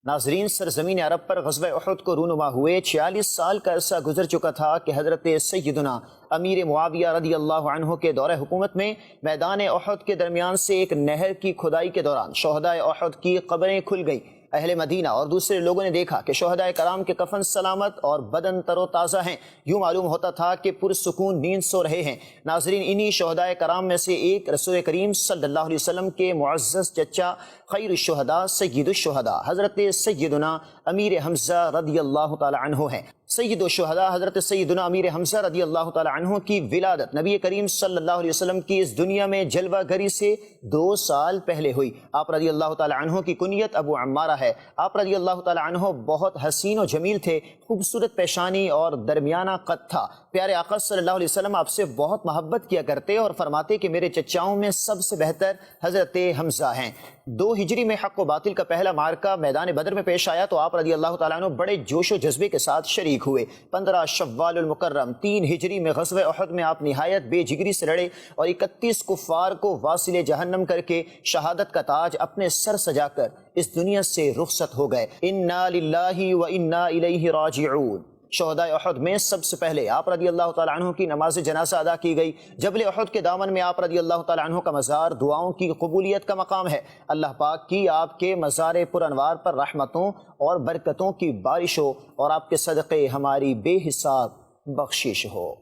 ناظرین، سرزمین عرب پر غزوہ احد کو رونما ہوئے 46 سال کا عرصہ گزر چکا تھا کہ حضرت سیدنا امیر معاویہ رضی اللہ عنہ کے دور حکومت میں میدان احد کے درمیان سے ایک نہر کی کھدائی کے دوران شہدائے احد کی قبریں کھل گئی۔ اہل مدینہ اور دوسرے لوگوں نے دیکھا کہ شہدائے کرام کے کفن سلامت اور بدن تر و تازہ ہیں، یوں معلوم ہوتا تھا کہ پرسکون نیند سو رہے ہیں۔ ناظرین، انہی شہدائے کرام میں سے ایک رسول کریم صلی اللہ علیہ وسلم کے معزز چچا خیر الشہداء سید الشہداء حضرت سیدنا امیر حمزہ رضی اللہ تعالی عنہ ہیں۔ سید الشہداء حضرت سیدنا امیر حمزہ رضی اللہ تعالی عنہ کی ولادت نبی کریم صلی اللہ علیہ وسلم کی اس دنیا میں جلوہ گری سے 2 سال پہلے ہوئی۔ آپ رضی اللہ تعالی عنہ کی کنیت ابو عمارہ ہے۔ آپ رضی اللہ تعالی عنہ بہت حسین و جمیل تھے، خوبصورت پیشانی اور درمیانہ قد تھا۔ پیارے آقا صلی اللہ علیہ وسلم آپ سے بہت محبت کیا کرتے اور فرماتے کہ میرے چچاؤں میں سب سے بہتر حضرت حمزہ ہیں۔ 2 ہجری میں حق و باطل کا پہلا معرکہ میدان بدر میں پیش آیا تو آپ رضی اللہ تعالیٰ عنہ بڑے جوش و جذبے کے ساتھ شریک ہوئے۔ 15 شوال المکرم 3 ہجری میں غزوہ احد میں آپ نہایت بے جگری سے لڑے اور 31 کفار کو واصل جہنم کر کے شہادت کا تاج اپنے سر سجا کر اس دنیا سے رخصت ہو گئے۔ انا للہ و انا الیہ راجعون۔ شہداء احد میں سب سے پہلے آپ رضی اللہ تعالیٰ عنہ کی نماز جنازہ ادا کی گئی۔ جبل احد کے دامن میں آپ رضی اللہ تعالیٰ عنہ کا مزار دعاؤں کی قبولیت کا مقام ہے۔ اللہ پاک کی آپ کے مزار پر انوار پر رحمتوں اور برکتوں کی بارش ہو اور آپ کے صدقے ہماری بے حساب بخشش ہو۔